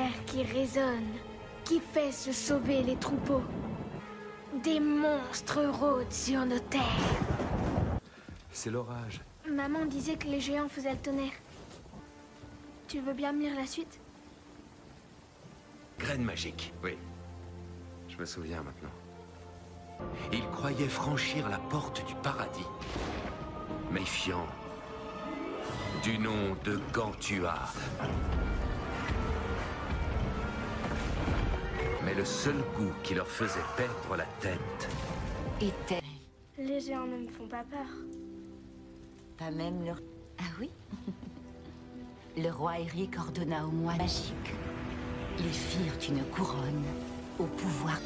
tonnerre qui résonne, qui fait se sauver les troupeaux. Des monstres rôdent sur nos terres. C'est l'orage. Maman disait que les géants faisaient le tonnerre. Tu veux bien me lire la suite? Graine magique, oui. Je me souviens maintenant. Il croyait franchir la porte du paradis. Méfiant. Du nom de Gantua. Mais le seul goût qui leur faisait perdre la tête était... Les géants ne me font pas peur. Pas même leur... Ah oui? Le roi Eric ordonna aux moines magiques. Ils firent une couronne au pouvoir.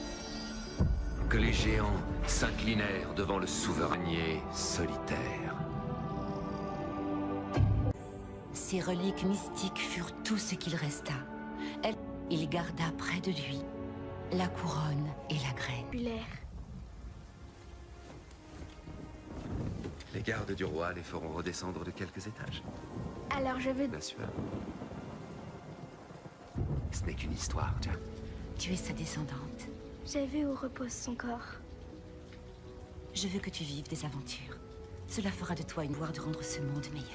que les géants s'inclinèrent devant le souverainier solitaire. Ces reliques mystiques furent tout ce qu'il resta. Il garda près de lui la couronne et la graine. Les gardes du roi les feront redescendre de quelques étages. Alors je veux... Bien sûr. Ce n'est qu'une histoire, Jack. Tu es sa descendante. J'ai vu où repose son corps. Je veux que tu vives des aventures. Cela fera de toi une voie de rendre ce monde meilleur.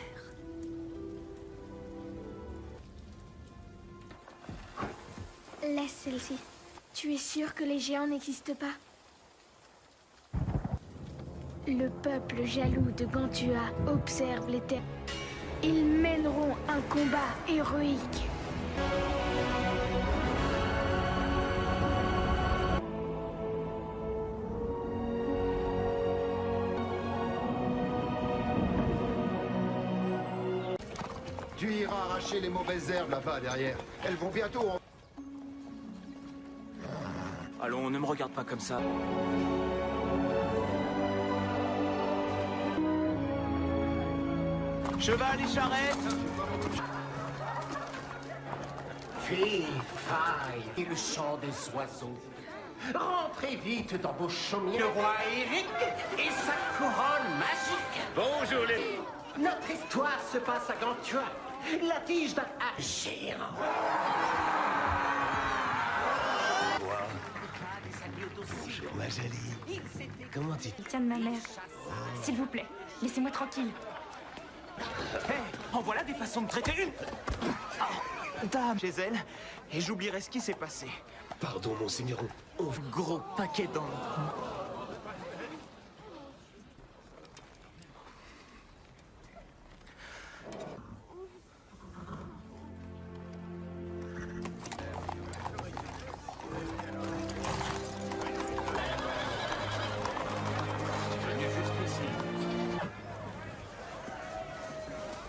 Laisse celle-ci. Tu es sûr que les géants n'existent pas? Le peuple jaloux de Gantua observe les terres. Ils mèneront un combat héroïque. Tu iras arracher les mauvaises herbes là-bas derrière. Elles vont bientôt en... Allons, ne me regarde pas comme ça. Cheval et charrette. Fille, faille et le chant des oiseaux. Rentrez vite dans vos chaumières. Le roi Eric et sa couronne magique. Bonjour les... Notre histoire se passe à Gantua. La tige d'un géant. Bonjour ma jolie. Comment tu... Tiens de ma mère. S'il vous plaît, laissez-moi tranquille. Hé, en voilà des façons de traiter une. Dame chez elle, et j'oublierai ce qui s'est passé. Pardon, monseigneur. Gros paquet dans...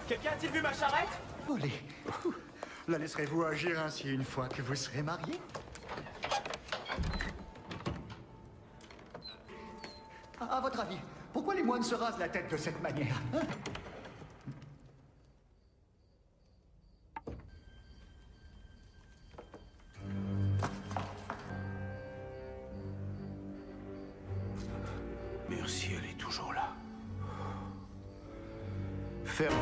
Quelqu'un a-t-il vu ma charrette? Olé. La laisserez-vous agir ainsi une fois que vous serez mariés? À votre avis, pourquoi les moines se rasent la tête de cette manière, hein? Merci, elle est toujours là. Ferme.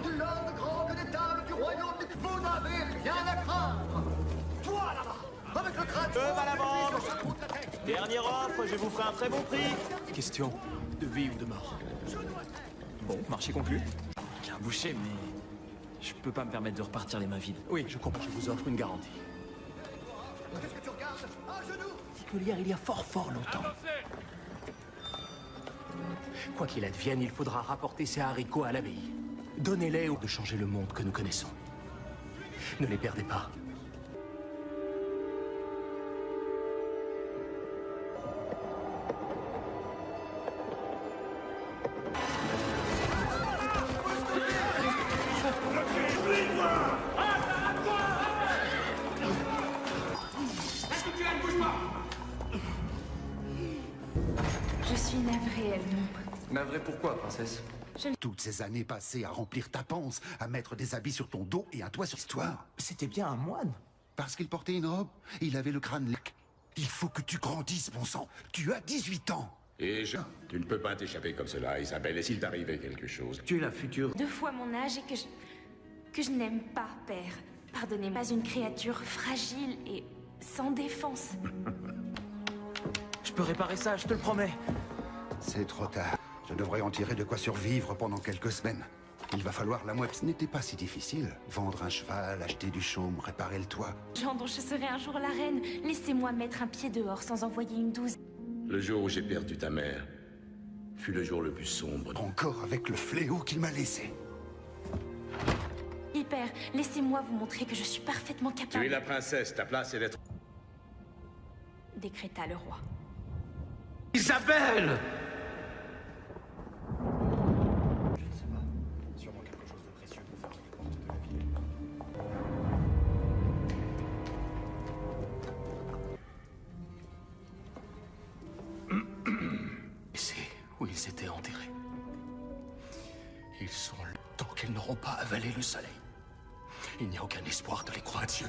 Du l'ordre grand des tables du royaume, vous n'avez rien à craindre. Toi là-bas, avec le crâne. À la bande. Dernière offre, je vous ferai un très bon prix. Question de vie ou de mort. Bon, marché conclu. J'ai un boucher, mais je peux pas me permettre de repartir les mains vides. Oui, je comprends. Je vous offre une garantie. Qu'est-ce que tu regardes? À genoux. Particulière il y a fort longtemps. Quoi qu'il advienne, il faudra rapporter ces haricots à l'abbaye. Donnez-les ou de changer le monde que nous connaissons. Ne les perdez pas. Je suis navrée, Edmond. Navré pourquoi, princesse? Toutes ces années passées à remplir ta panse, à mettre des habits sur ton dos et un toit sur l'histoire. C'était bien un moine. Parce qu'il portait une robe, il avait le crâne lec. Il faut que tu grandisses, bon sang. Tu as 18 ans. Et tu ne peux pas t'échapper comme cela, Isabelle. Et s'il t'arrivait quelque chose? Tu es la future. 2 fois mon âge et que je n'aime pas, père. Pardonnez, pas une créature fragile et sans défense. Je peux réparer ça, je te le promets. C'est trop tard. Je devrais en tirer de quoi survivre pendant quelques semaines. Il va falloir la moitié. Ce n'était pas si difficile. Vendre un cheval, acheter du chaume, réparer le toit. Jean dont je serai un jour la reine. Laissez-moi mettre un pied dehors sans envoyer une douzaine. Le jour où j'ai perdu ta mère fut le jour le plus sombre. Encore avec le fléau qu'il m'a laissé. Hyper, laissez-moi vous montrer que je suis parfaitement Tu capable. es la princesse, ta place est d'être... Décréta le roi. Isabelle! C'est où ils étaient enterrés. Ils sont là tant qu'ils n'auront pas avalé le soleil. Il n'y a aucun espoir de les croire. Dieu.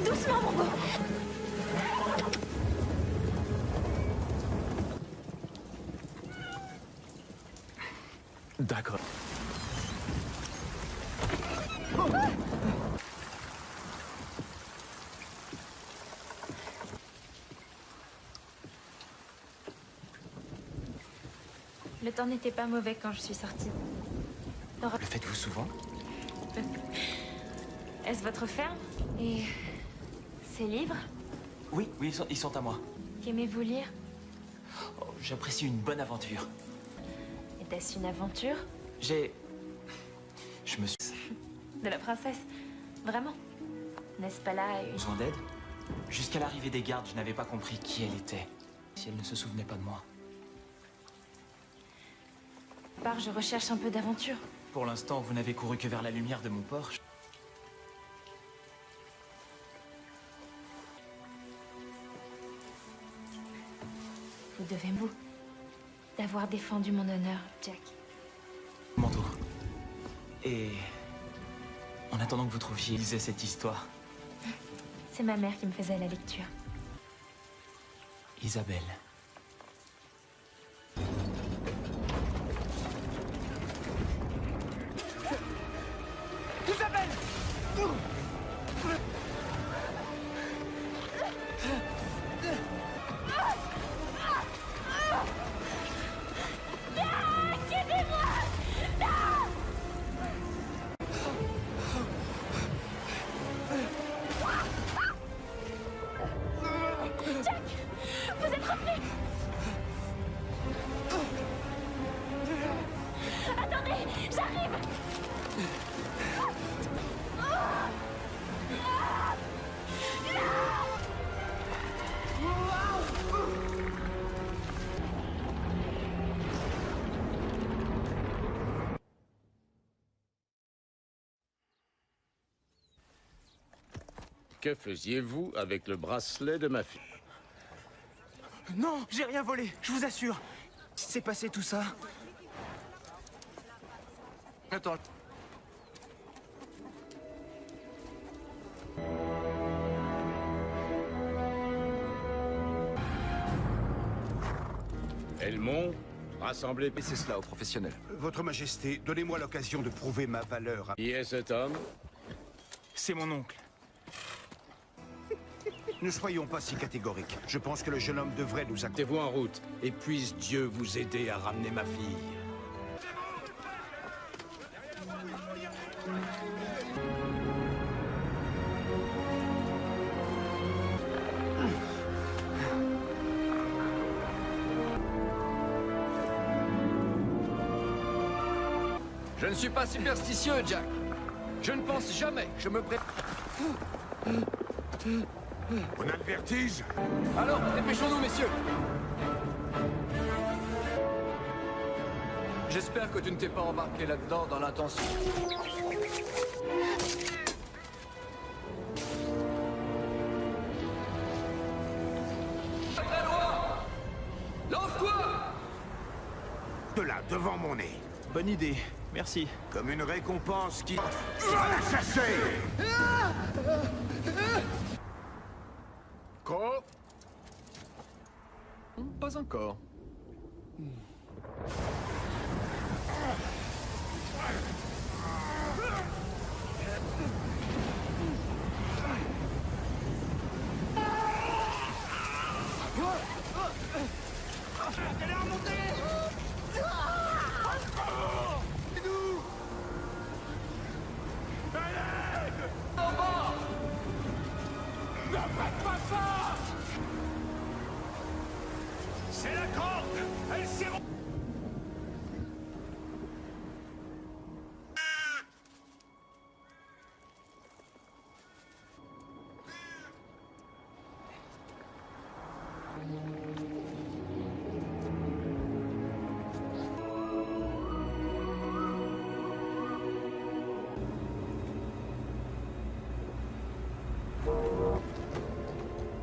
Doucement, mon beau. D'accord. Le temps n'était pas mauvais quand je suis sortie. Le faites-vous souvent? Est-ce votre ferme? Et ces livres? Oui, ils sont à moi. Qu'aimez-vous lire? Oh, j'apprécie une bonne aventure. Était-ce une aventure? Je me suis... De la princesse? Vraiment? N'est-ce pas là une... besoin d'aide? Jusqu'à l'arrivée des gardes, je n'avais pas compris qui elle était. Si elle ne se souvenait pas de moi. Je recherche un peu d'aventure. Pour l'instant, vous n'avez couru que vers la lumière de mon porche. Vous devez vous d'avoir défendu mon honneur, Jack. Mon tour. Et... en attendant que vous trouviez, lisez cette histoire. C'est ma mère qui me faisait la lecture. Isabelle. Vous êtes revenu! Attendez, j'arrive! Que faisiez-vous avec le bracelet de ma fille? Non, j'ai rien volé, je vous assure. C'est passé tout ça. Attends. Elles m'ont rassemblé... Laissez cela aux professionnels. Votre Majesté, donnez-moi l'occasion de prouver ma valeur. Qui est cet homme? C'est mon oncle. Ne soyons pas si catégoriques. Je pense que le jeune homme devrait nous accompagner. Mettez-vous en route, et puisse Dieu vous aider à ramener ma fille. Je ne suis pas superstitieux, Jack. Je ne pense jamais. Je me prépare. On a le vertige? Alors, dépêchons-nous, messieurs. J'espère que tu ne t'es pas embarqué là-dedans dans l'intention. Très loin! Lance-toi! De là, devant mon nez. Bonne idée. Merci. Comme une récompense qui... Va la chercher! Quoi? Pas encore. C'est la corde! Elle s'est...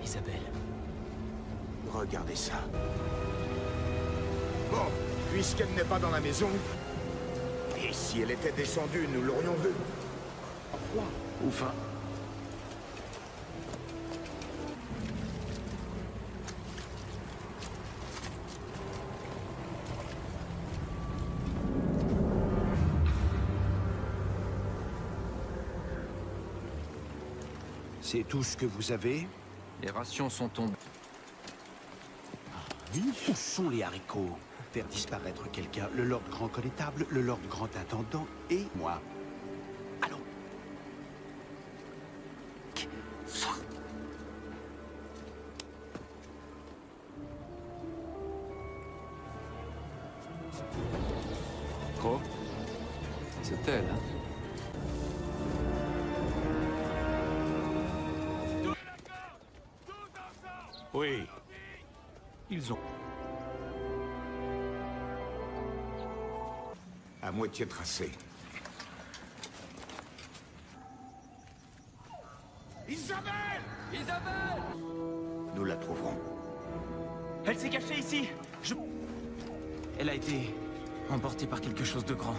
Isabelle. Regardez ça. Bon, puisqu'elle n'est pas dans la maison, et si elle était descendue, nous l'aurions vue. Froid ou faim. C'est tout ce que vous avez? Les rations sont tombées. Où sont les haricots? Faire disparaître quelqu'un, le Lord Grand Connétable, le Lord Grand Intendant et moi. Allons. Quoi? C'est elle, hein? Oui. Ils ont... À moitié tracé. Isabelle! Isabelle! Nous la trouverons. Elle s'est cachée ici. Elle a été emportée par quelque chose de grand.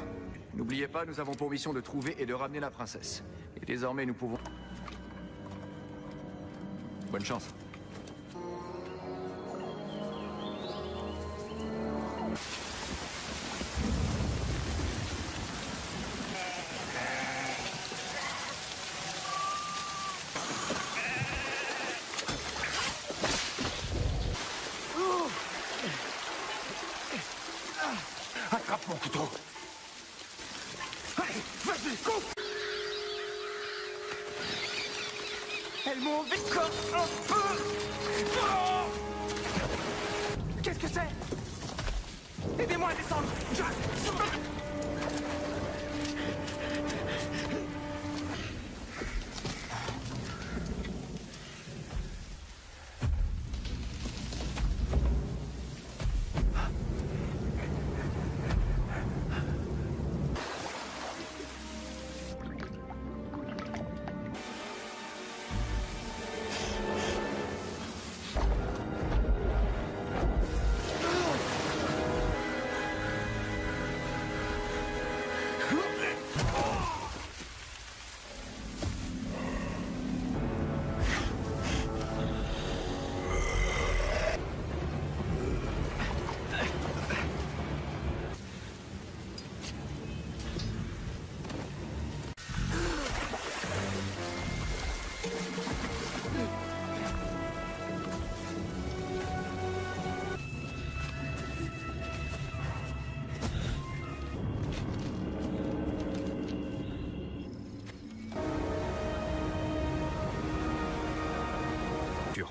N'oubliez pas, nous avons pour mission de trouver et de ramener la princesse. Et désormais, nous pouvons... Bonne chance. Attrape mon couteau. Allez, vas-y, coupe! Elles m'ont encore un peu. Oh, qu'est-ce que c'est? Aidez-moi à descendre.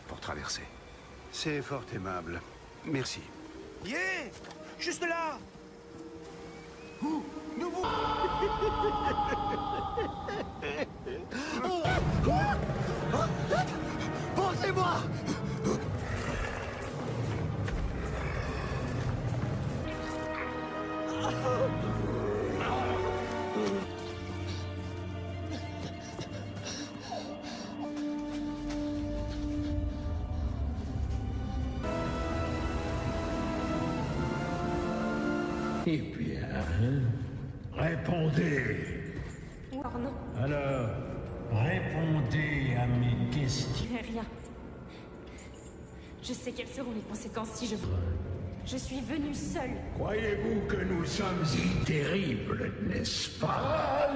Pour traverser. C'est fort aimable. Merci. Yeah! Juste là! Où? Nous vous... Pensez-moi! Eh bien, Répondez. Oh non. Alors, répondez à mes questions. Rien. Je sais quelles seront les conséquences si je... Je suis venue seule. Croyez-vous que nous sommes si terribles, n'est-ce pas?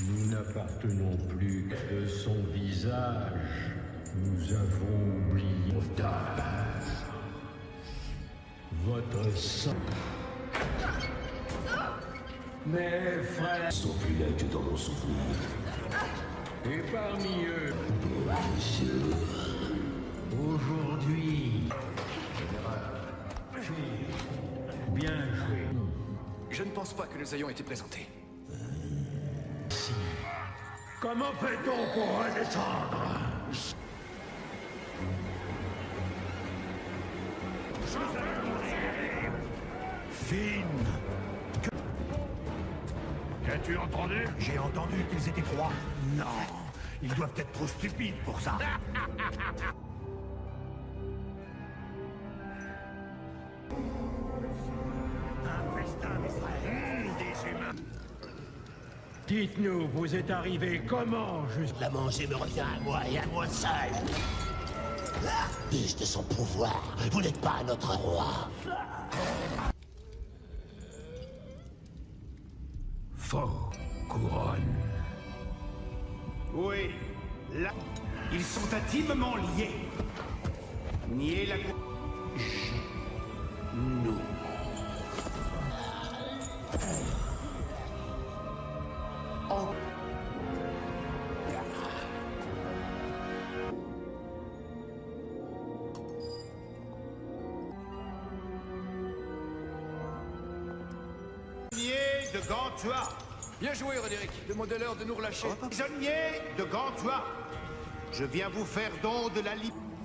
Nous n'appartenons plus qu'à de son visage. Nous avons oublié votre sang. Mes frères sont plus là que dans nos souvenirs. Et parmi eux, aujourd'hui, bien joué. Je ne pense pas que nous ayons été présentés. Si. Comment fait-on pour redescendre? Finn. Qu'as-tu entendu? J'ai entendu qu'ils étaient trois. Non, ils doivent être trop stupides pour ça. Un festin d'Israël. Des humains. Dites-nous, vous êtes arrivés comment juste... La manger me revient à moi et à moi seul. Fils de son pouvoir, vous n'êtes pas notre roi. Faux couronne. Oui, là, ils sont intimement liés. Nier la... Nous. Oh. De Gantua. Bien joué, Roderick. Demandez-leur de nous relâcher. Prisonnier de Gantua. Je viens vous faire don de la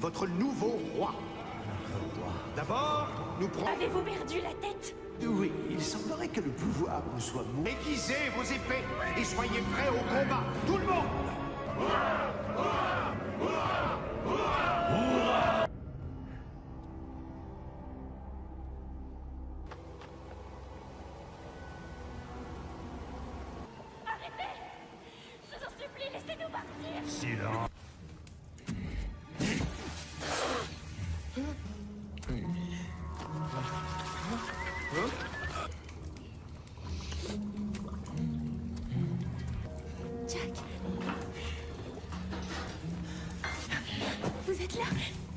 votre nouveau roi. D'abord, nous prenons... Avez-vous perdu la tête? Oui, il semblerait que le pouvoir vous soit mou. Aiguisez vos épées et soyez prêts au combat. Tout le monde. Silence. Jack. Vous êtes là?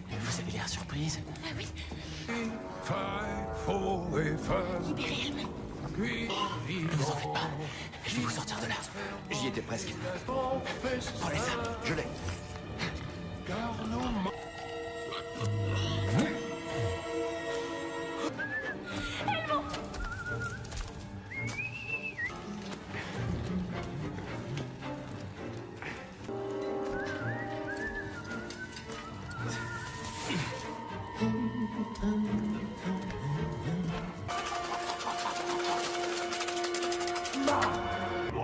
Vous avez l'air surprise. Ah oui. Libérez elle-même. Ne vous en faites pas. Je vais vous sortir de là. J'y étais presque. Prenez ça. Je l'ai. Elle monte.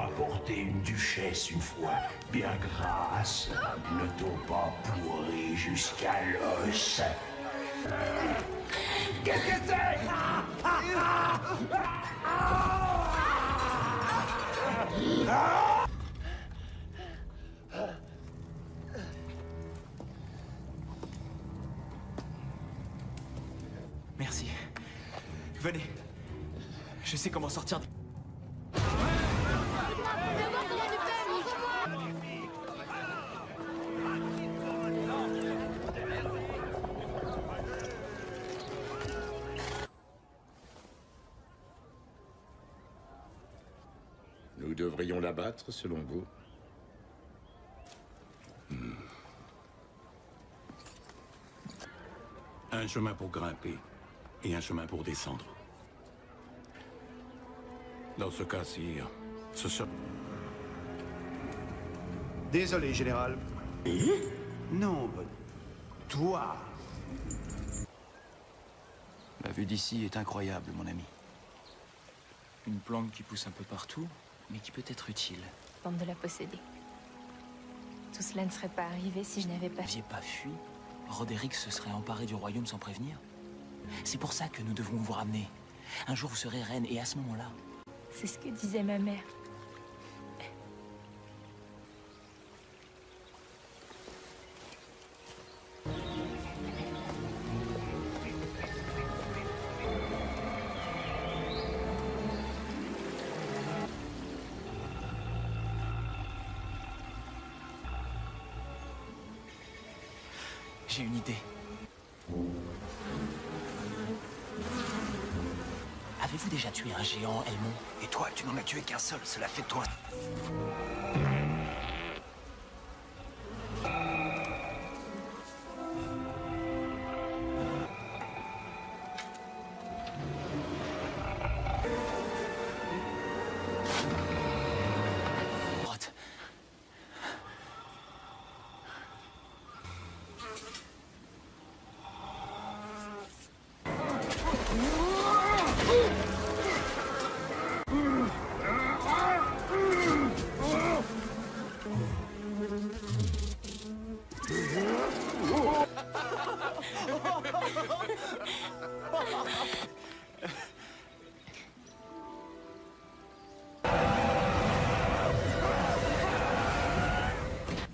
Apporter une duchesse une fois, bien grasse, ne t'ont pas pourri jusqu'à l'os. Qu'est-ce que c'est? Merci. Venez. Je sais comment sortir de... Nous devrions l'abattre, selon vous? Un chemin pour grimper et un chemin pour descendre. Dans ce cas, sire, ce sera... Désolé, général. Non, toi. La vue d'ici est incroyable, mon ami. Une plante qui pousse un peu partout, mais qui peut être utile. Tente de la posséder. Tout cela ne serait pas arrivé si je n'avais pas... Vous n'aviez pas fui, Roderick se serait emparé du royaume sans prévenir. C'est pour ça que nous devons vous ramener. Un jour, vous serez reine, et à ce moment-là... C'est ce que disait ma mère. J'ai une idée. Avez-vous déjà tué un géant, Elmond? Et toi, tu n'en as tué qu'un seul, cela fait de toi.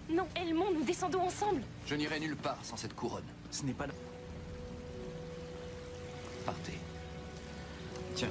Non, Elmond, nous descendons ensemble. Je n'irai nulle part sans cette couronne. Ce n'est pas... Partez. Tiens.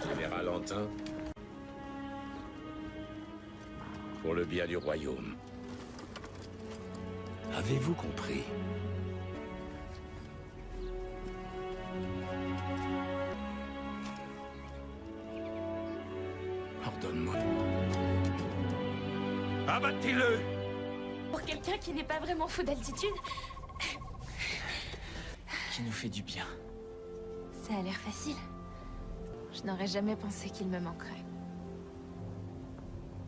Général Antin, pour le bien du royaume. Avez-vous compris? Ordonne-moi. Abattez-le! Pour quelqu'un qui n'est pas vraiment fou d'altitude, Qui nous fait du bien. ça a l'air facile. Je n'aurais jamais pensé qu'il me manquerait.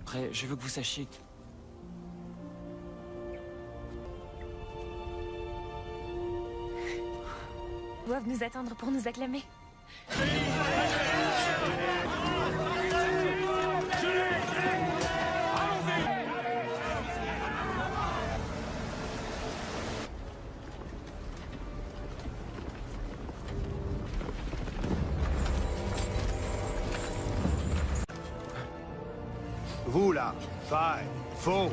Après, je veux que vous sachiez... Ils doivent nous attendre pour nous acclamer. Vous là, faille, faux.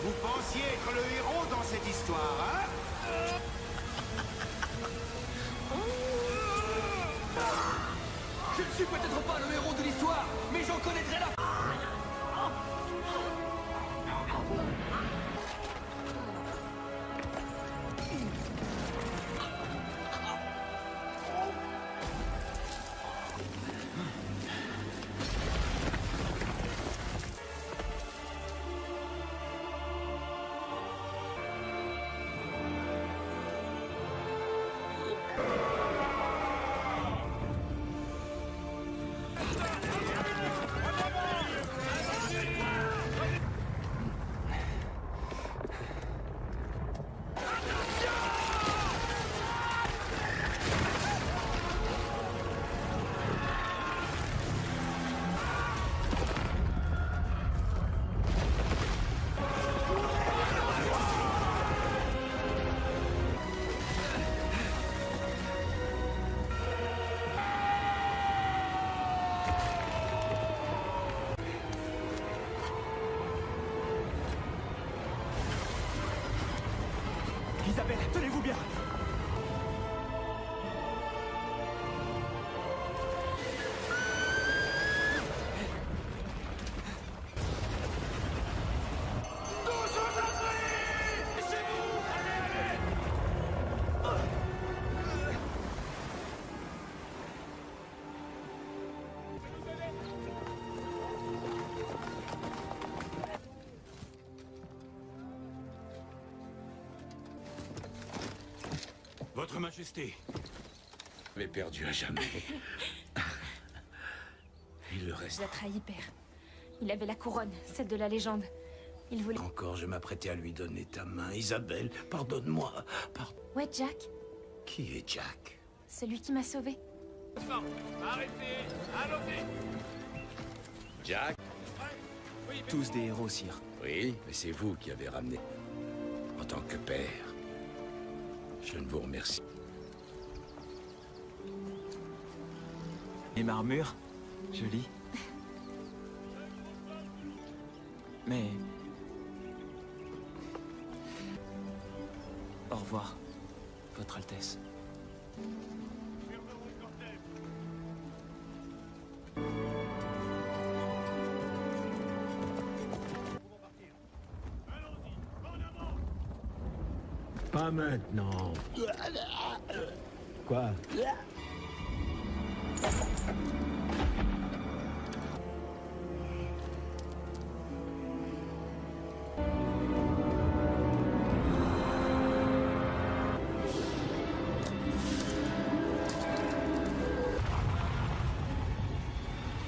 Vous pensiez être le héros dans cette histoire, hein? Je ne suis peut-être pas le héros de l'histoire, mais j'en connaîtrai la... Isabelle, tenez-vous bien. Votre Majesté. Mais perdu à jamais. Il le reste. Je l'ai trahi, père. Il avait la couronne, celle de la légende. Il voulait... Encore, je m'apprêtais à lui donner ta main. Isabelle, pardonne-moi. Ouais, Jack. Qui est Jack? Celui qui m'a sauvé. Arrêtez. Allons-y. Jack? Tous des héros, sire. Oui, mais c'est vous qui avez ramené. En tant que père, je ne vous remercie. Les marmures, joli. Mais... Au revoir, Votre Altesse. Pas maintenant. Quoi?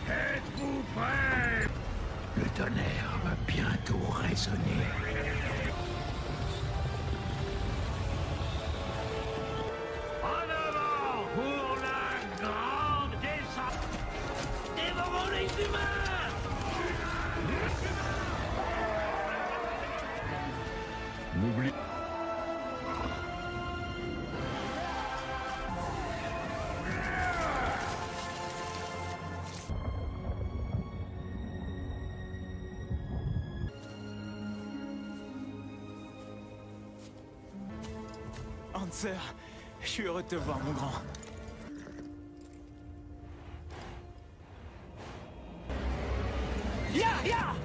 Êtes-vous prêts? Le tonnerre va bientôt résonner. En avant pour la grande descente! Dévorons les humains! N'oublie... Hanser, je suis heureux de te voir, mon grand. Ya, ya!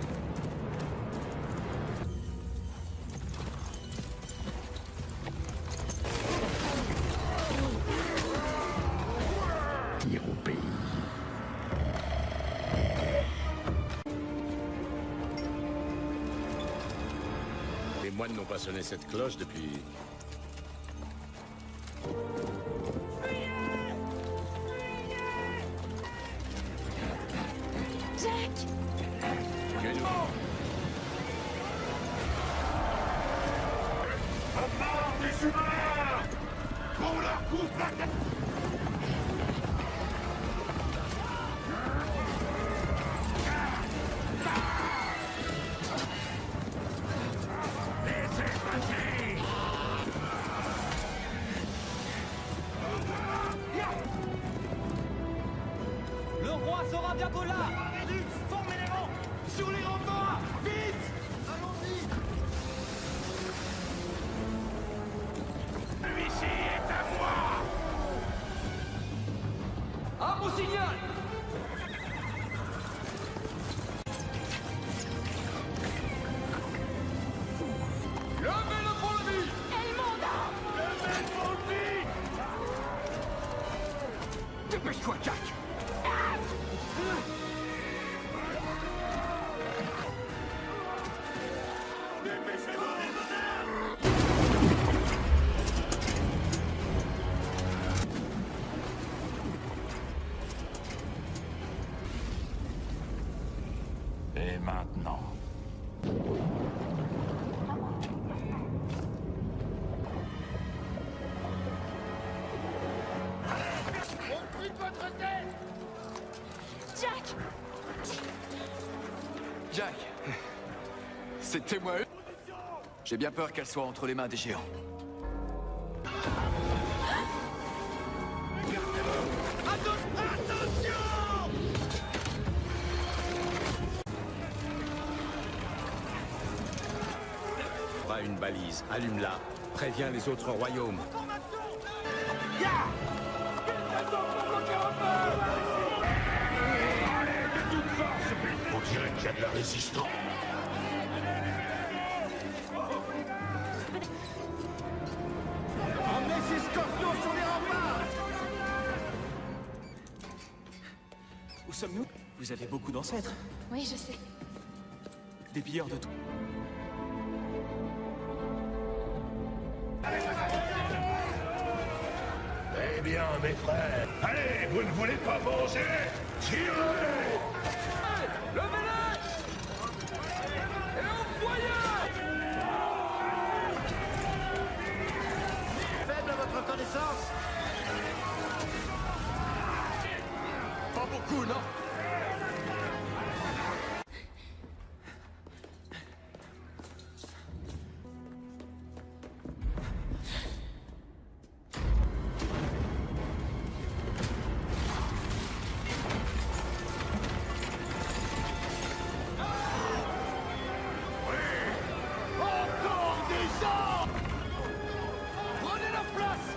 Tire au pays. Les moines n'ont pas sonné cette cloche depuis... Jack! À part des humains! Qu'on leur coupe la tête! Laissez passer! Le roi sera bientôt là! Formez les rangs! Sur les remparts! Vite! Allons-y! Celui-ci est à moi! À mon signal! Levez-le pour le but! Levez pour le but! Dépêche-toi, Jack! Et maintenant? Au prix de votre tête! Jack! Jack, c'était moi. J'ai bien peur qu'elle soit entre les mains des géants. Attention! Pas une balise, allume-la. Préviens les autres royaumes. On dirait qu'il y a de la résistance. Emmenez ces scorpions sur les remparts! Où sommes-nous? Vous avez beaucoup d'ancêtres. Oui, je sais. Des pilleurs de tout. Eh bien, mes frères, allez, vous ne voulez pas manger? Tirez! Levez-les! Et envoyez! Faible à votre connaissance? Pas beaucoup, non? Encore des gens! Prenez la place!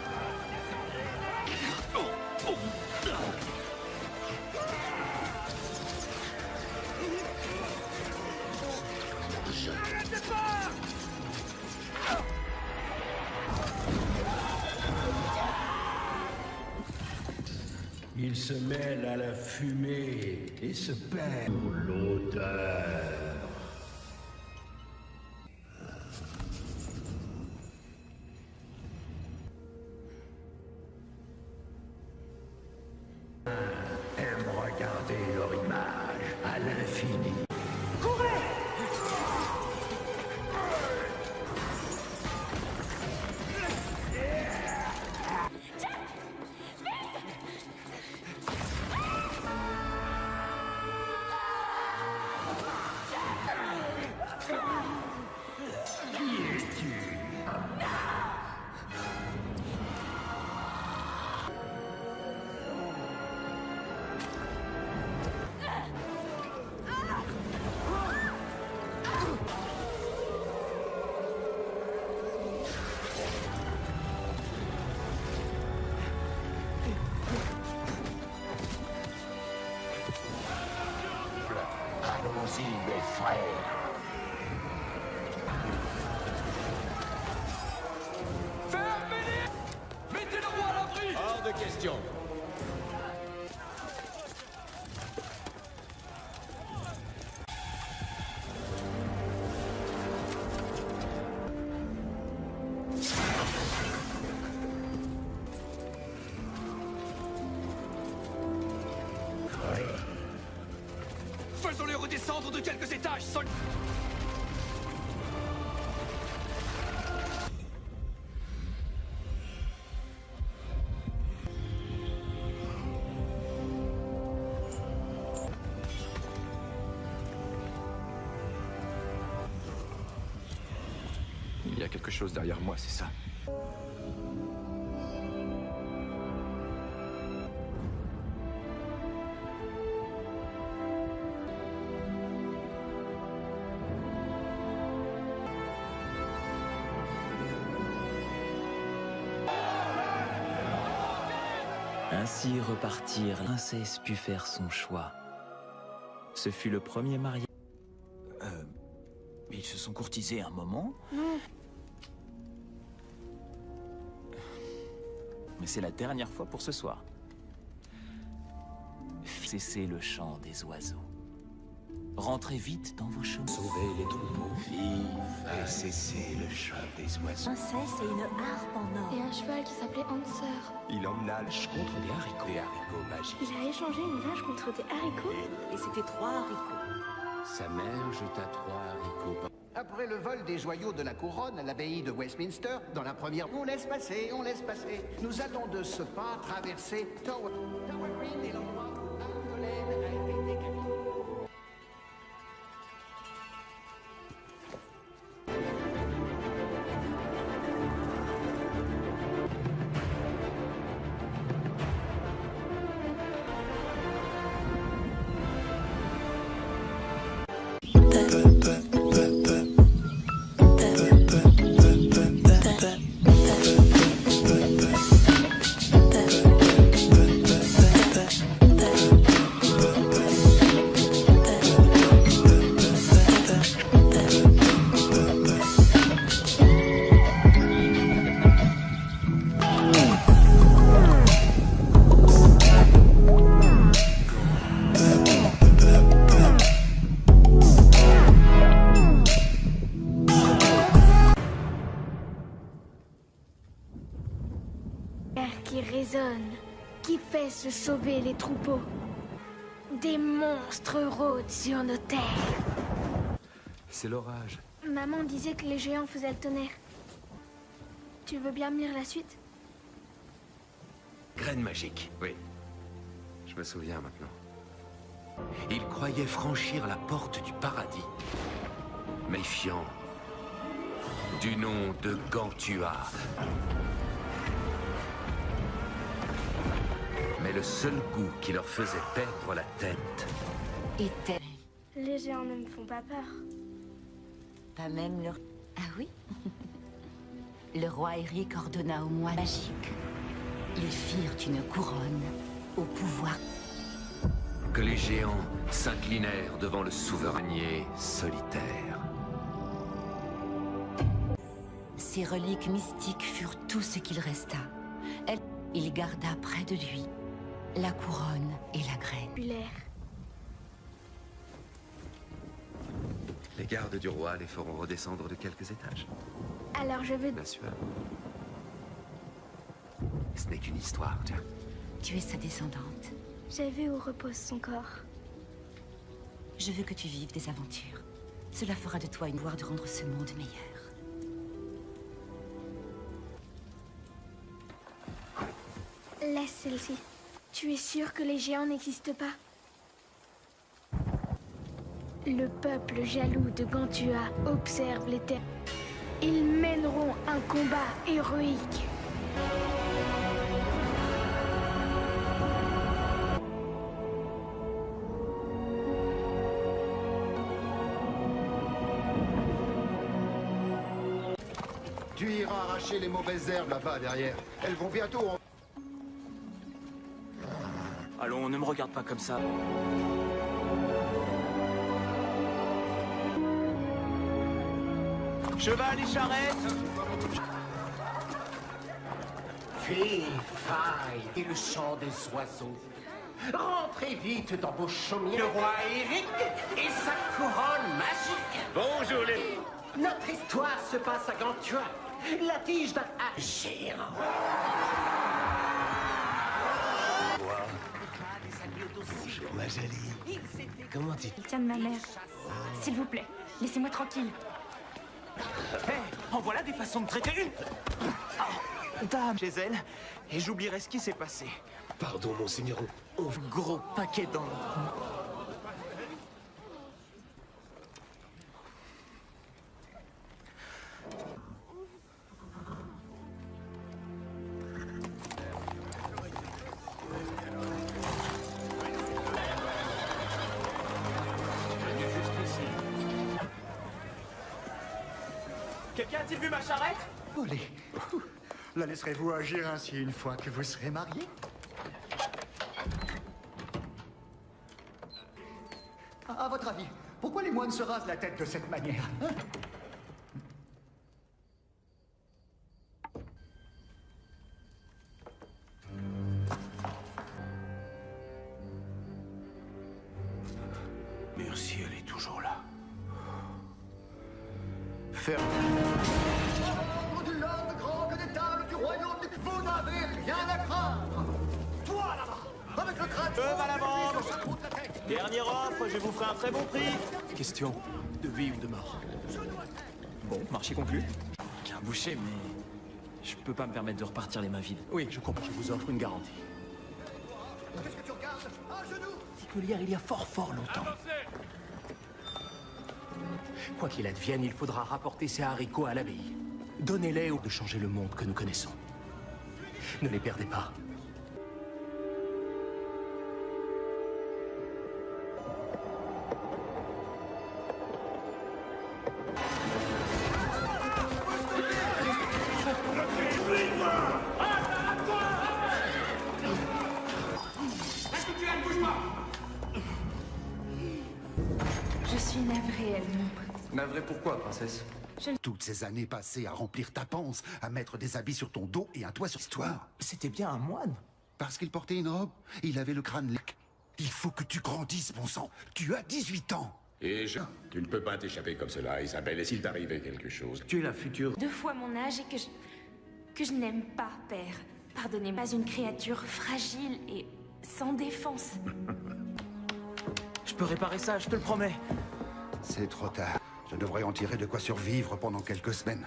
Il se mêle à la fumée et se perd l'odeur. Aime regarder leur image à l'infini. Allons-y, mes frères. Fermez-les! Mettez le roi à l'abri! Hors de question. Faisons-les redescendre de quelques étages, sol... Il y a quelque chose derrière moi, c'est ça. Ainsi repartirent, la princesse put faire son choix. Ce fut le premier mariage. Ils se sont courtisés un moment. Non. Mais c'est la dernière fois pour ce soir. Cessez le chant des oiseaux. Rentrez vite dans vos chemins. Sauvez les troupeaux. Vive et cessez le chant des oiseaux. Princesse et une harpe en or. Et un cheval qui s'appelait Hanser. Il emmena contre des haricots. Des haricots magiques. Il a échangé une vache contre des haricots. Et c'était 3 haricots. Sa mère jeta 3 haricots. Après le vol des joyaux de la couronne à l'abbaye de Westminster, dans la première... On laisse passer, on laisse passer. Nous allons de ce pas traverser Tower Green et l'endroit où Anne Boleyn a été décapitée. That Laisse sauver les troupeaux. Des monstres rôdent sur nos terres. C'est l'orage. Maman disait que les géants faisaient le tonnerre. Tu veux bien me lire la suite? Graine magique, oui. Je me souviens maintenant. Il croyait franchir la porte du paradis. Méfiant du nom de Gantua. Mais le seul goût qui leur faisait perdre la tête était... Les géants ne me font pas peur. Pas même leur... Ah oui? Le roi Eric ordonna aux moines magiques. Ils firent une couronne au pouvoir. Que les géants s'inclinèrent devant le souverainier solitaire. Ces reliques mystiques furent tout ce qu'il resta. Il garda près de lui la couronne et la graine. Les gardes du roi les feront redescendre de quelques étages. Alors je veux... Bien sûr. Ce n'est qu'une histoire, tiens. Tu es sa descendante. J'ai vu où repose son corps. Je veux que tu vives des aventures. Cela fera de toi une voie de rendre ce monde meilleur. Laisse celle-ci. Tu es sûr que les géants n'existent pas? Le peuple jaloux de Gantua observe les terres. Ils mèneront un combat héroïque. Tu iras arracher les mauvaises herbes là-bas derrière. Elles vont bientôt en... Allons, ne me regarde pas comme ça. Cheval et charrette! Fille, faille et le chant des oiseaux. Rentrez vite dans vos chaumières. Le roi Eric et sa couronne magique. Bonjour les... Notre histoire se passe à Gantua. La tige d'un géant. Bonjour ma jolie. Comment tu... Tiens de ma mère. S'il vous plaît, laissez-moi tranquille. Hé, en voilà des façons de traiter une. Dame chez elle, et j'oublierai ce qui s'est passé. Pardon, monseigneur. Gros paquet dans... Quelqu'un a-t-il vu ma charrette? Olé. La laisserez-vous agir ainsi une fois que vous serez mariés? À votre avis, pourquoi les moines se rasent la tête de cette manière, hein? Merci, elle est toujours là. Ferme. Du l'ordre grand que des tables du royaume, vous n'avez rien à craindre. Toi là-bas, avec le crâne. À la bande. Dernière offre, je vous ferai un très bon prix. Question de vie ou de mort. Bon, marché conclu. Qu'un boucher, mais je peux pas me permettre de repartir les mains vides. Oui, je comprends. Je vous offre une garantie. Qu'est-ce que tu regardes? À genoux. Particulière il y a fort longtemps. Quoi qu'il advienne, il faudra rapporter ces haricots à l'abbaye. Donnez-les ou de changer le monde que nous connaissons. Ne les perdez pas. Je suis navrée, Edmond. Navré pourquoi, princesse? Toutes ces années passées à remplir ta panse, à mettre des habits sur ton dos et un toit sur l'histoire. C'était bien un moine. Parce qu'il portait une robe, il avait le crâne lec. Il faut que tu grandisses, bon sang. Tu as 18 ans. Et tu ne peux pas t'échapper comme cela, Isabelle. Et s'il t'arrivait quelque chose? Tu es la future. 2 fois mon âge et que je n'aime pas, père. Pardonnez, pas une créature fragile et sans défense. Je peux réparer ça, je te le promets. C'est trop tard. Je devrais en tirer de quoi survivre pendant quelques semaines.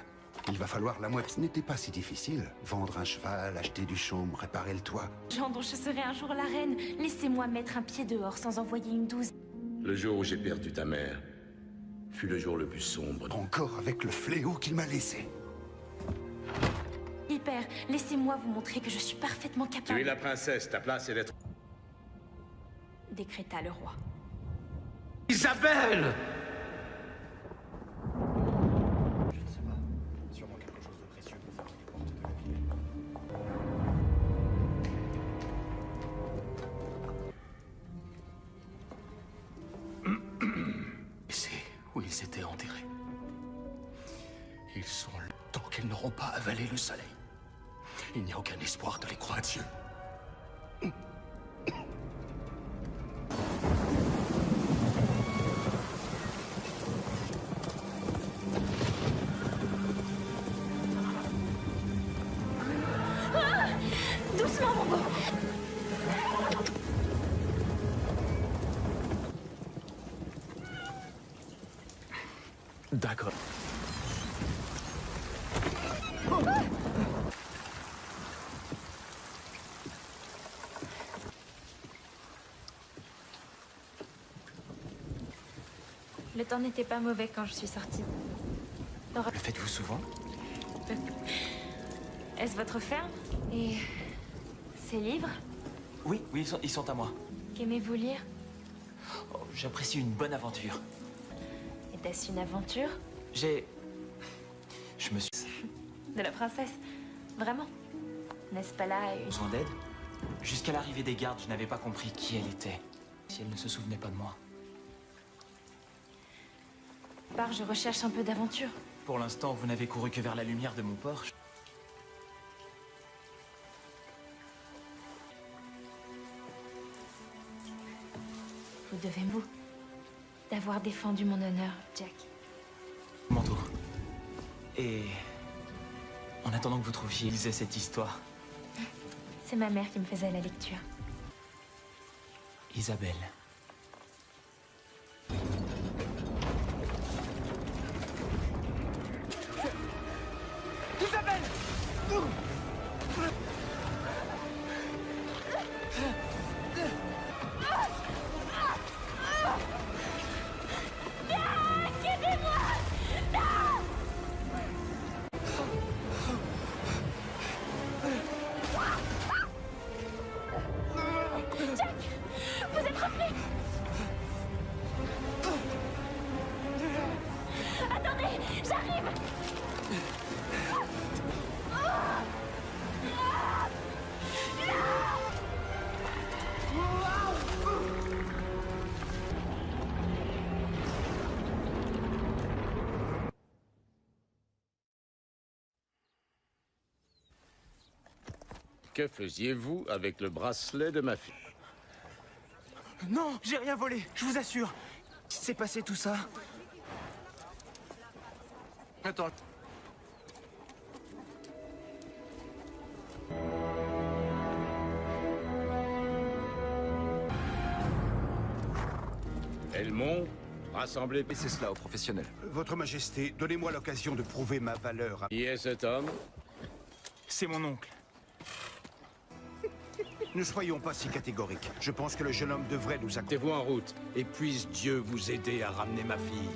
Il va falloir la moitié. Ce n'était pas si difficile. Vendre un cheval, acheter du chaume, réparer le toit. Jean dont je serai un jour la reine. Laissez-moi mettre un pied dehors sans envoyer une douze. Le jour où j'ai perdu ta mère fut le jour le plus sombre. Encore avec le fléau qu'il m'a laissé. Hyper, laissez-moi vous montrer que je suis parfaitement capable. Tu es la princesse, ta place est d'être... Décréta le roi. Isabelle! C'est où ils étaient enterrés. Ils sont là tant qu'ils n'auront pas avalé le soleil. Il n'y a aucun espoir de les croire. Dieu. Ah, doucement, mon beau. D'accord. Le temps n'était pas mauvais quand je suis sortie. Le faites-vous souvent? Est-ce votre ferme? Et ces livres? Oui, ils sont à moi. Qu'aimez-vous lire? Oh, j'apprécie une bonne aventure. Était-ce une aventure? Je me suis... De la princesse? Vraiment? N'est-ce pas là une... Besoin d'aide? Jusqu'à l'arrivée des gardes, je n'avais pas compris qui elle était. Si elle ne se souvenait pas de moi. Je recherche un peu d'aventure. Pour l'instant, vous n'avez couru que vers la lumière de mon Porsche. Vous devez vous d'avoir défendu mon honneur, Jack. Mon tour. Et... en attendant que vous trouviez, lisez cette histoire. C'est ma mère qui me faisait la lecture. Isabelle. Isabelle! Aidez-moi! Non! Jack! Vous êtes revenu! Attendez! J'arrive! Que faisiez-vous avec le bracelet de ma fille? Non, j'ai rien volé, je vous assure. C'est passé tout ça. Attends. Elles m'ont rassemblé. Laissez cela aux professionnels. Votre Majesté, donnez-moi l'occasion de prouver ma valeur. Qui est cet homme? C'est mon oncle. Ne soyons pas si catégoriques. Je pense que le jeune homme devrait nous accompagner. Mettez-vous en route, et puisse Dieu vous aider à ramener ma fille.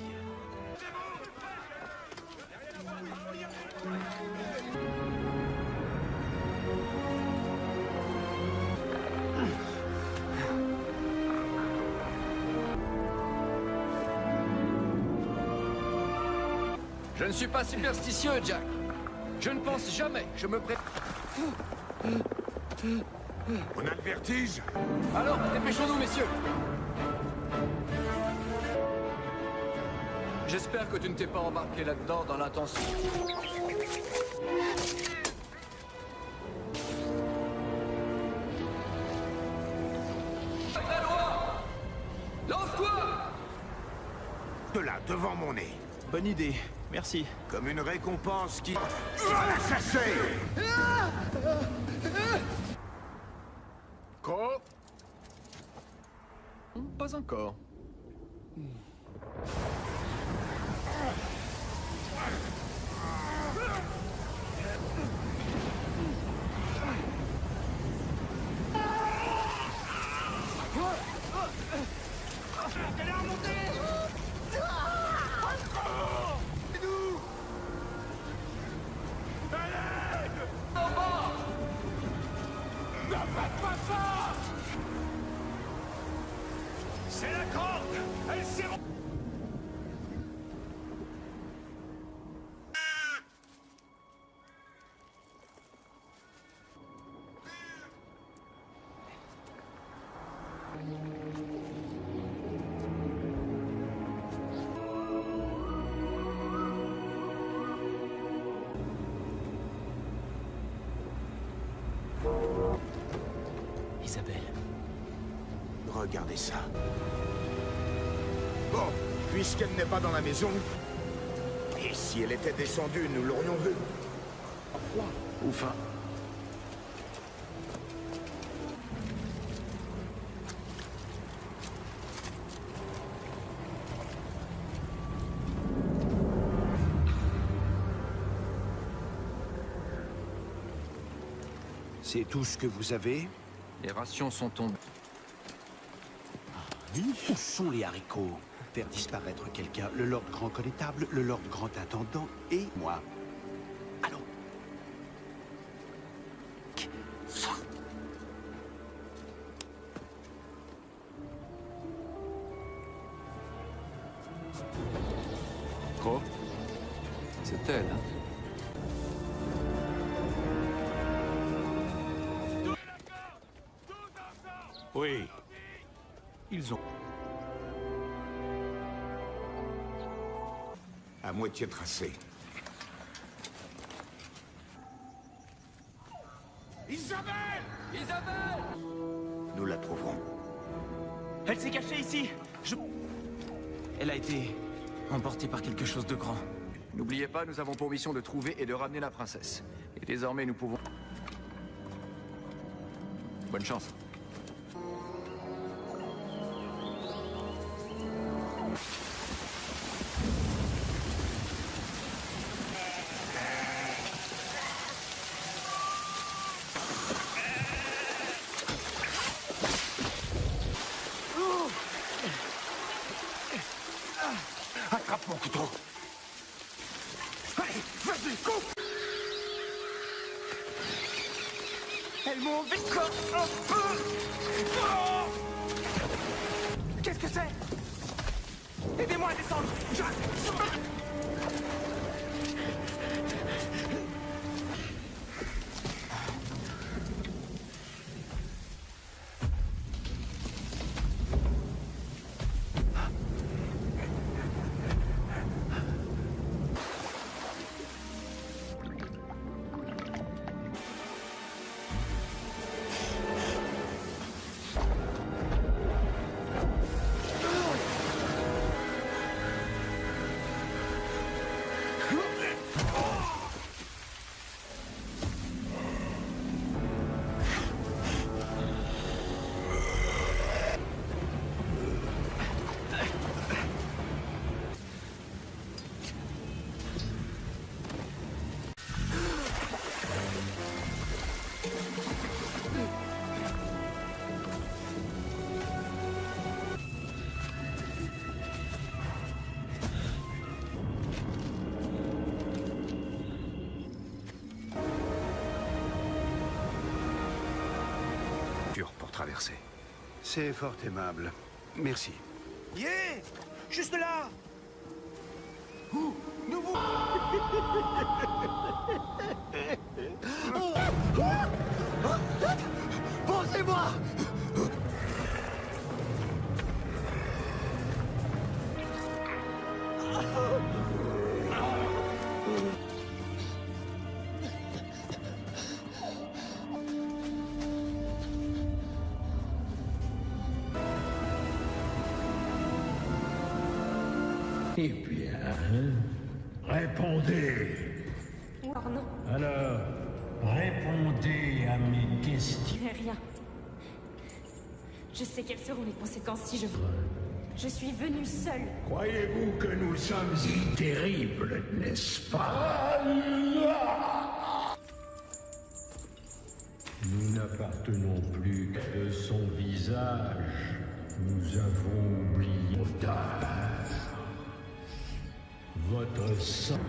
Je ne suis pas superstitieux, Jack. Je ne pense jamais. Je me prépare. On a le vertige? Alors, dépêchons-nous, messieurs. J'espère que tu ne t'es pas embarqué là-dedans dans l'intention. Lance-toi! De là, devant mon nez. Bonne idée, merci. Comme une récompense qui... Va la chasser! Pas encore. C'est la corde! Elle s'est... Isabelle. Regardez ça. Bon, puisqu'elle n'est pas dans la maison, et si elle était descendue, nous l'aurions vue. Froid ou faim. C'est tout ce que vous avez? Les rations sont tombées. Où sont les haricots? Faire disparaître quelqu'un, le Lord Grand Connétable, le Lord Grand Intendant et moi. Allons. Gros, c'est elle, hein? Oui. Ils ont... à moitié tracé. Isabelle! Isabelle! Nous la trouverons. Elle s'est cachée ici. Elle a été emportée par quelque chose de grand. N'oubliez pas, nous avons pour mission de trouver et de ramener la princesse. Et désormais, nous pouvons... Bonne chance. Attrape mon couteau. Allez, vas-y, coupe! Elles m'ont encore un peu! Oh, qu'est-ce que c'est? Aidez-moi à descendre! Pour traverser. C'est fort aimable. Merci. Yeah! Juste là! Ouh, nous vous... Pensez-moi! Eh bien, répondez. Oh non, Alors, répondez à mes questions. rien. Je sais quelles seront les conséquences si je... Je suis venue seule. Croyez-vous que nous sommes terribles, n'est-ce pas? Nous n'appartenons plus qu'à de son visage. Nous avons oublié votre sang.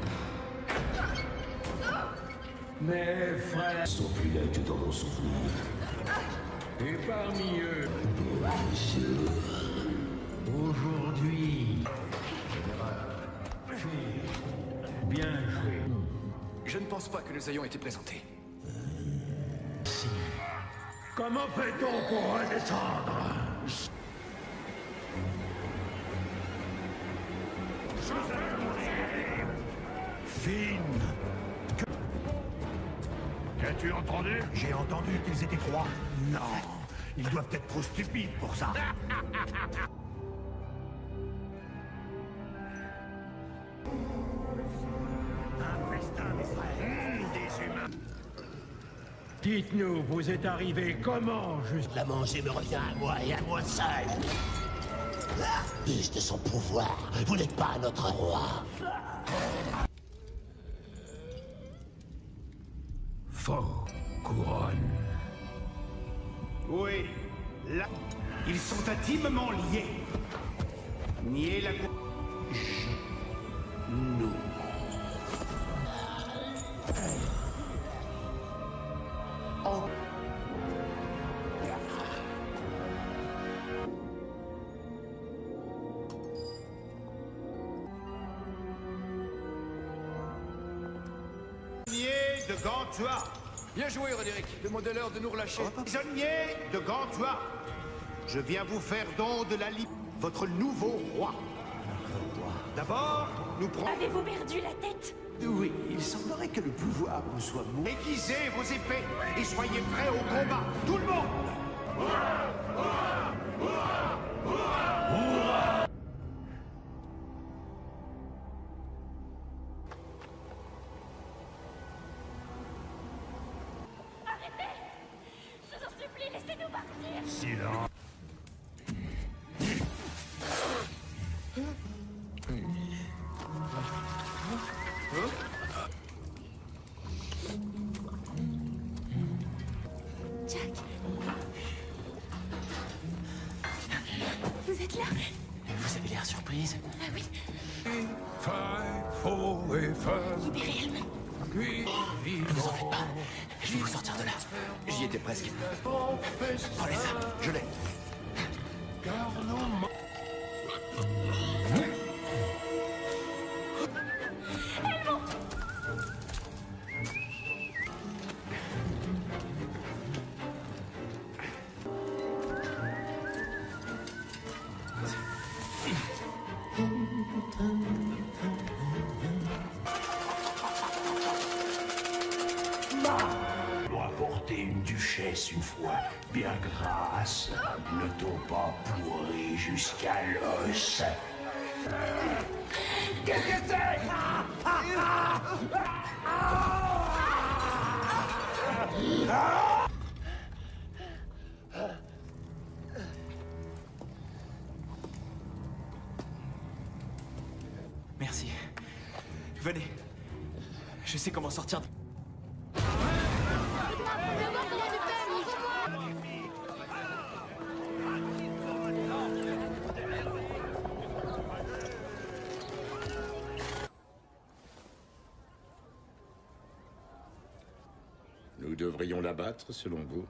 Mes frères sont plus nets dans mon souvenir. Et parmi eux, aujourd'hui, bien joué. Je ne pense pas que nous ayons été présentés. Si. Comment fait-on pour redescendre? Finn. Qu'as-tu entendu? J'ai entendu qu'ils étaient trois. Non, ils doivent être trop stupides pour ça. Un festin, mes frères. Des humains. Dites-nous, vous êtes arrivés comment juste... La manger me revient à moi et à moi seul. Use de son pouvoir. Vous n'êtes pas notre roi. Faux couronne. Oui, là, ils sont intimement liés. Nier la Nous. Oh. De Gantua. Bien joué, Roderick. Demandez-leur de nous relâcher. Prisonniers de Gantua, je viens vous faire don de la votre nouveau roi. D'abord, nous prenons... Avez-vous perdu la tête? Oui, il semblerait que le pouvoir vous soit mou. Aiguisez vos épées et soyez prêts au combat. Tout le monde. Silence. Jack. Vous êtes là? Vous avez l'air surprise. Ah oui. Libérez réellement. Ne vous en faites pas. Je vais vous sortir de là. J'y étais presque. Prenez ça, je l'ai. Elle monte. Apporter une duchesse une fois, bien grasse, ne t'ont pas pourri jusqu'à l'os. Qu'est-ce que c'est? Merci. Venez. Je sais comment sortir de... Nous devrions l'abattre, selon vous?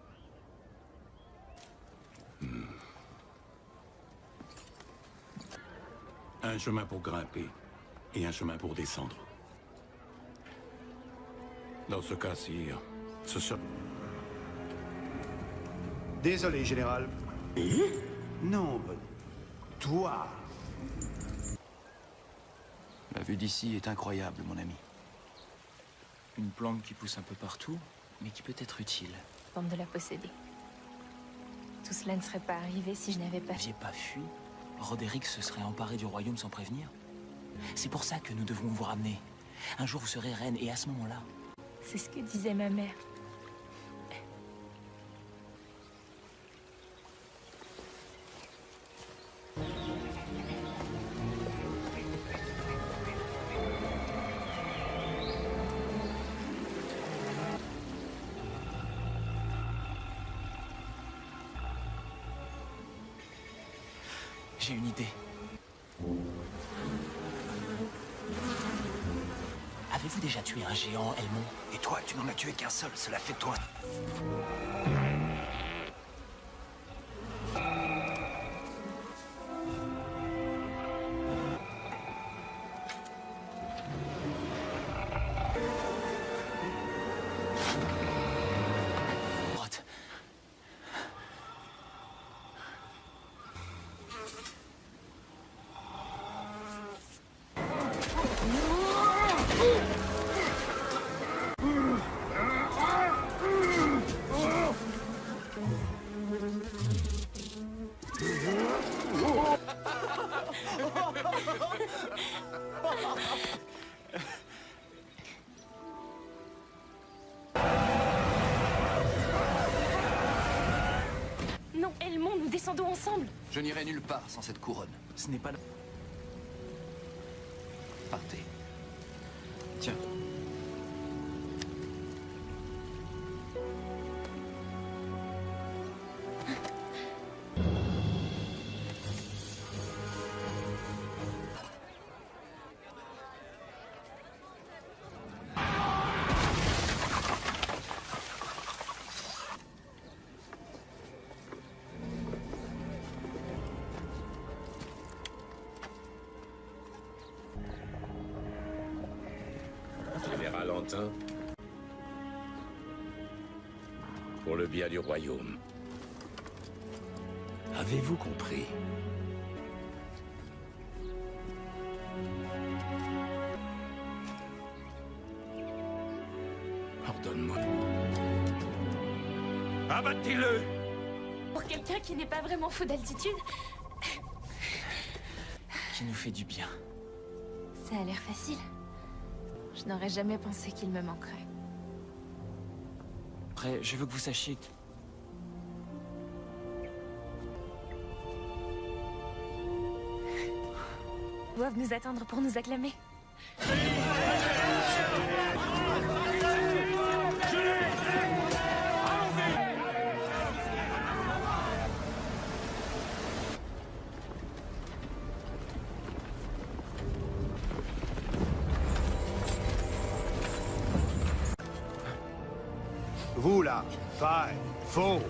Un chemin pour grimper et un chemin pour descendre. Dans ce cas, sire, ce sera... Désolé, général. Non, toi. La vue d'ici est incroyable, mon ami. Une plante qui pousse un peu partout, mais qui peut être utile. Tente de la posséder. Tout cela ne serait pas arrivé si je n'avais pas... Vous n'aviez pas fui, Roderick se serait emparé du royaume sans prévenir. C'est pour ça que nous devons vous ramener. Un jour, vous serez reine, et à ce moment-là... C'est ce que disait ma mère. J'ai une idée. Avez-vous déjà tué un géant, Elmond? Et toi, tu n'en as tué qu'un seul, cela fait de toi. Non, Elmond, nous descendons ensemble. Je n'irai nulle part sans cette couronne. Ce n'est pas... Partez. Tiens. Général Antin, pour le bien du royaume, avez-vous compris? Ordonne-moi. Abattez-le! Pour quelqu'un qui n'est pas vraiment fou d'altitude, Qui nous fait du bien. ça a l'air facile. Je n'aurais jamais pensé qu'il me manquerait. Après, je veux que vous sachiez que... Ils doivent nous attendre pour nous acclamer. Vous là, faille, faux.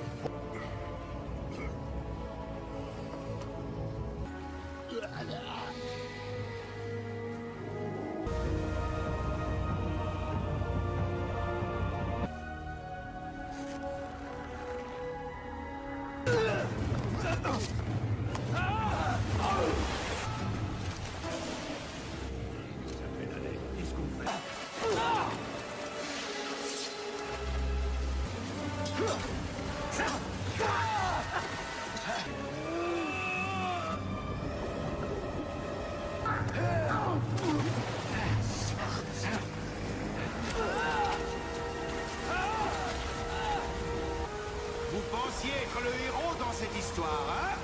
Vous pensiez être le héros dans cette histoire, hein?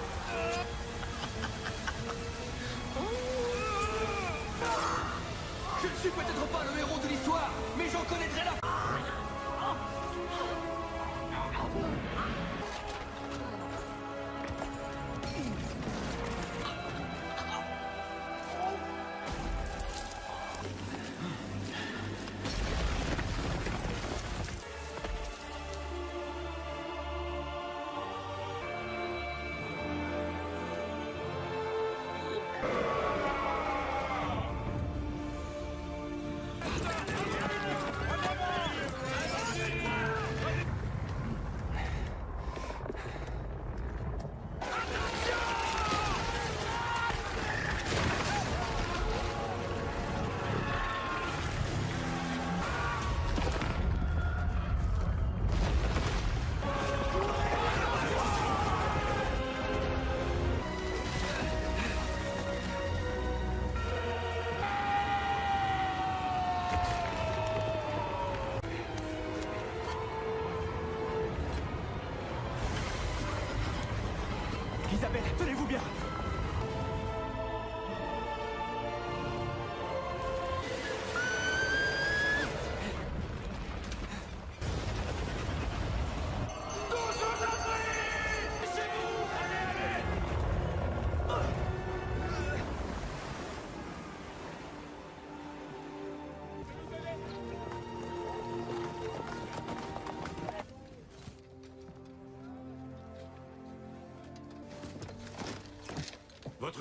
Je ne suis peut-être pas le héros de l'histoire, mais j'en connaîtrai la...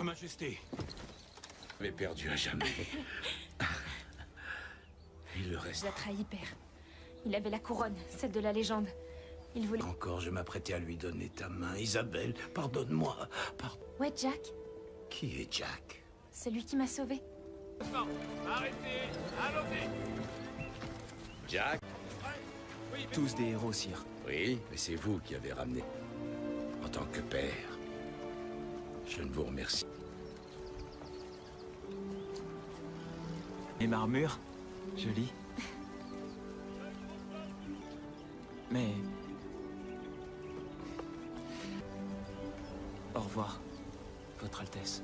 Majesté. Mais perdu à jamais. Il le reste. Je l'ai trahi, père. Il avait la couronne, celle de la légende. Il voulait... Encore, je m'apprêtais à lui donner ta main. Isabelle, pardonne-moi. Ouais, Jack. Qui est Jack? Celui qui m'a sauvée. Arrêtez. Allons-y. Jack? Tous des héros, sire. Oui, mais c'est vous qui avez ramené. En tant que père, je ne vous remercie. Les marmures, joli. Mais... Au revoir, Votre Altesse.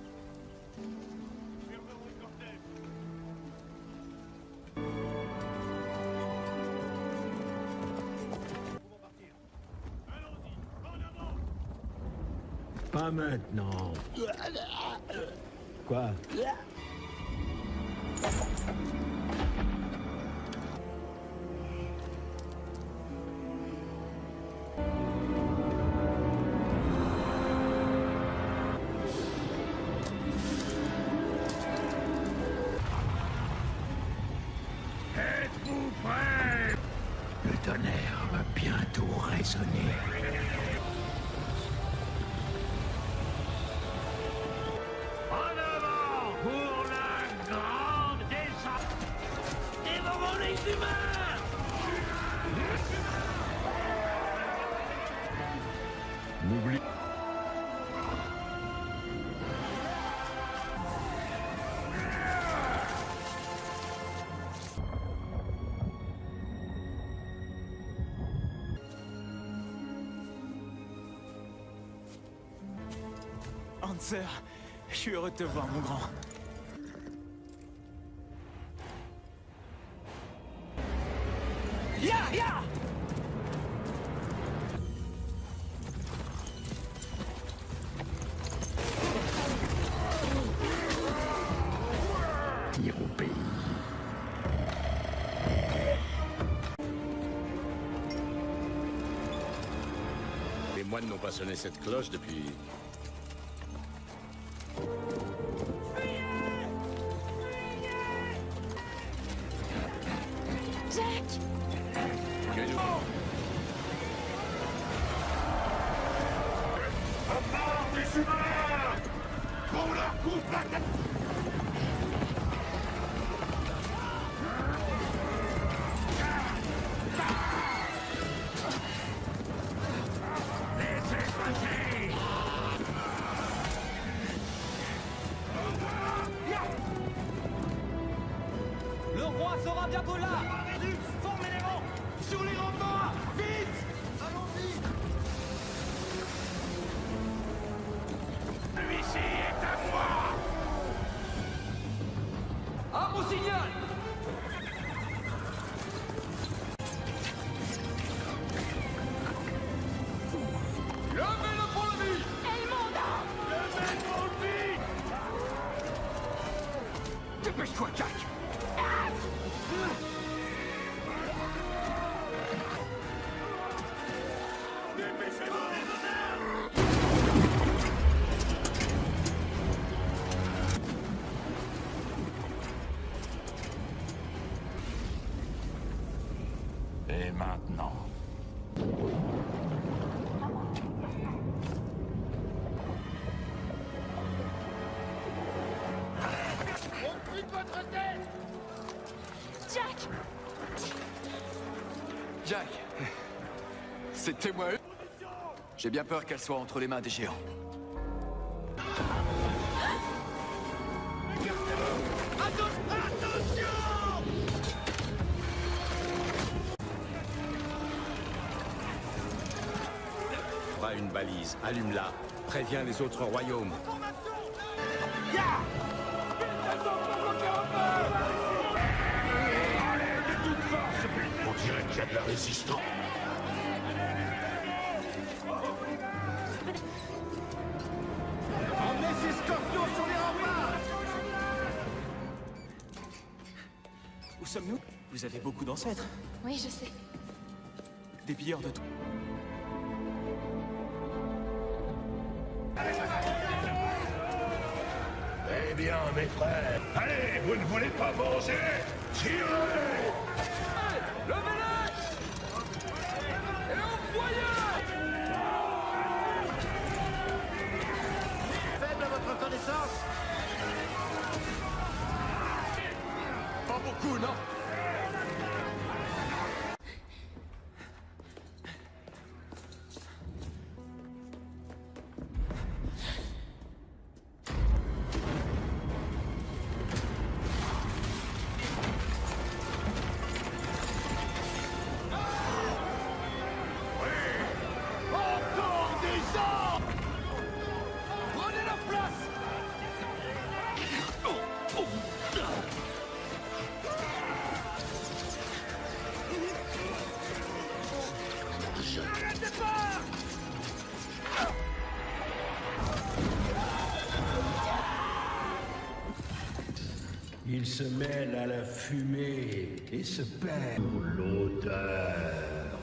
Pas maintenant. Quoi? Êtes-vous prêts? Le tonnerre va bientôt résonner. En avant pour la grande descente! Dévorons les humains! N'oublie... Hanser, je suis heureux de te voir, mon grand. Ya! Tire au pays. Les moines n'ont pas sonné cette cloche depuis... Jack! À part des humains! Qu'on leur coupe la tête! Laissez passer! Le roi sera bientôt là! Formez les rangs! Sur les remparts! Vite! Allons-y! Celui-ci est à moi! À mon signal! Levez-le pour le but! Levez pour lui! Dépêche-toi, Jack! Et maintenant? Au-dessus de votre tête! Jack! Jack, c'était moi. J'ai bien peur qu'elle soit entre les mains des géants. Attention! Pas une balise, allume-la. Préviens les autres royaumes. On dirait qu'il y a de la résistance. Emmenez ces scorpions sur les remparts! Où sommes-nous? Vous avez beaucoup d'ancêtres. Oui, je sais. Des pilleurs de tout. Eh bien, mes frères, allez, vous ne voulez pas manger? Tirez! Levez-les! Et envoyez! Faible à votre connaissance? Pas beaucoup, non? Encore des armes! Prenez la place! Arrêtez pas! Il se mêle à la fumée et se perd l'odeur.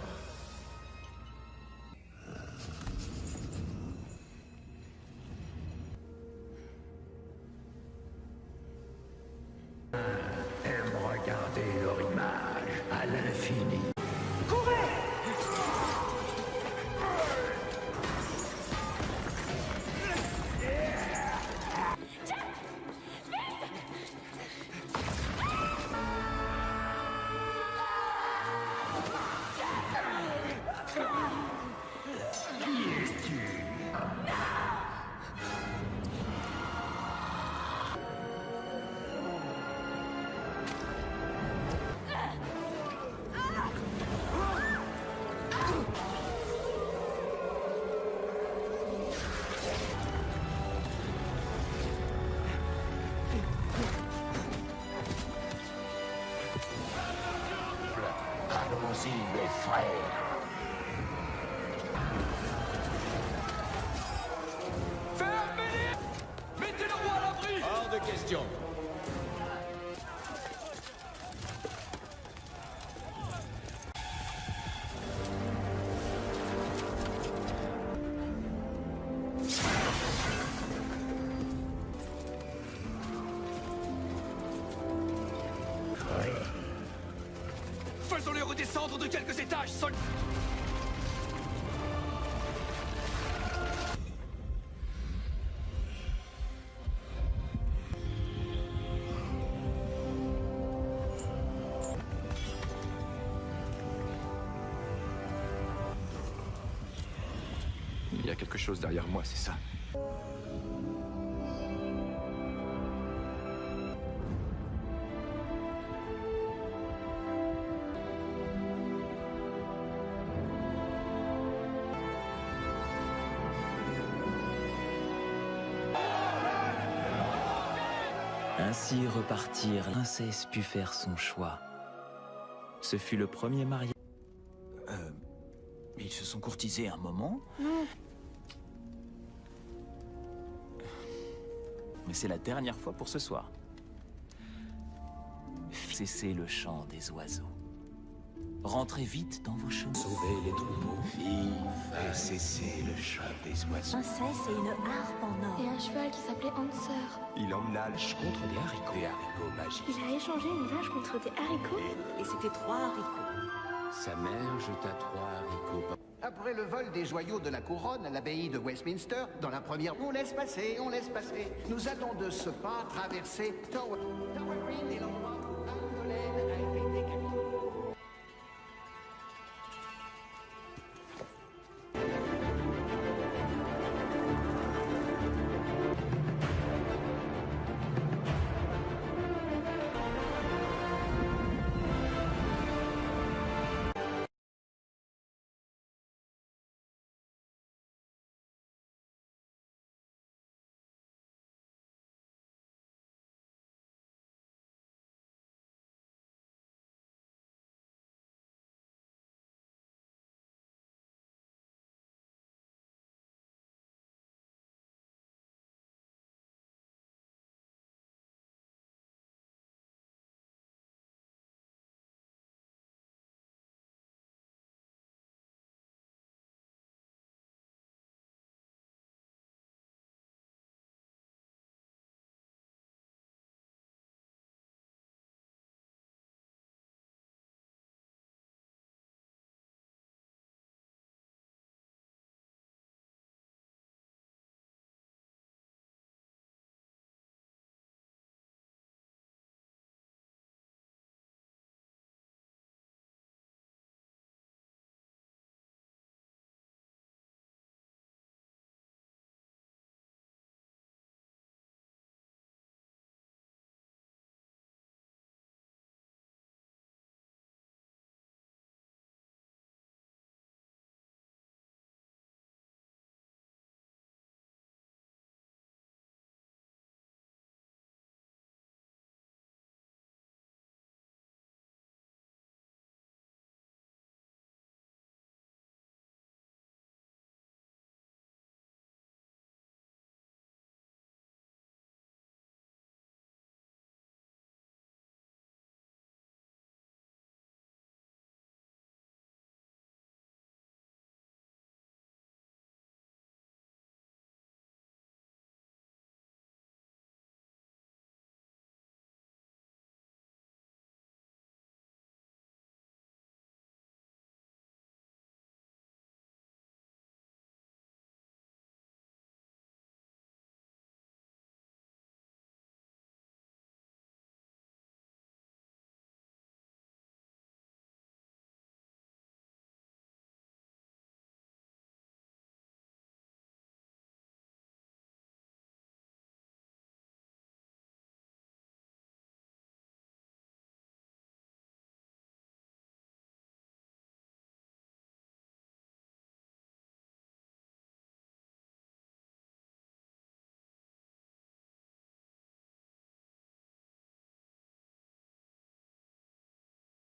Aime regarder leur image à l'infini. Allons-y, mes frères. Fermez-les! Mettez le roi à l'abri! Hors de question. Faisons-les redescendre de quelques étages, sol... Il y a quelque chose derrière moi, c'est ça. Ainsi repartirent, la princesse put faire son choix. Ce fut le premier mariage. Ils se sont courtisés un moment. Non. Mais c'est la dernière fois pour ce soir. Cessez le chant des oiseaux. Rentrez vite dans vos chemins. Sauvez les troupeaux, vive et cessez le chant des oiseaux. Princesse et une harpe en or. Et un cheval qui s'appelait Hanser. Il emmena contre des haricots magiques. Il a échangé une vache contre des haricots. Et c'était 3 haricots. Sa mère jeta 3 haricots. Après le vol des joyaux de la couronne à l'abbaye de Westminster, dans la première... On laisse passer, on laisse passer. Nous allons de ce pas traverser Tower Green et l'endroit...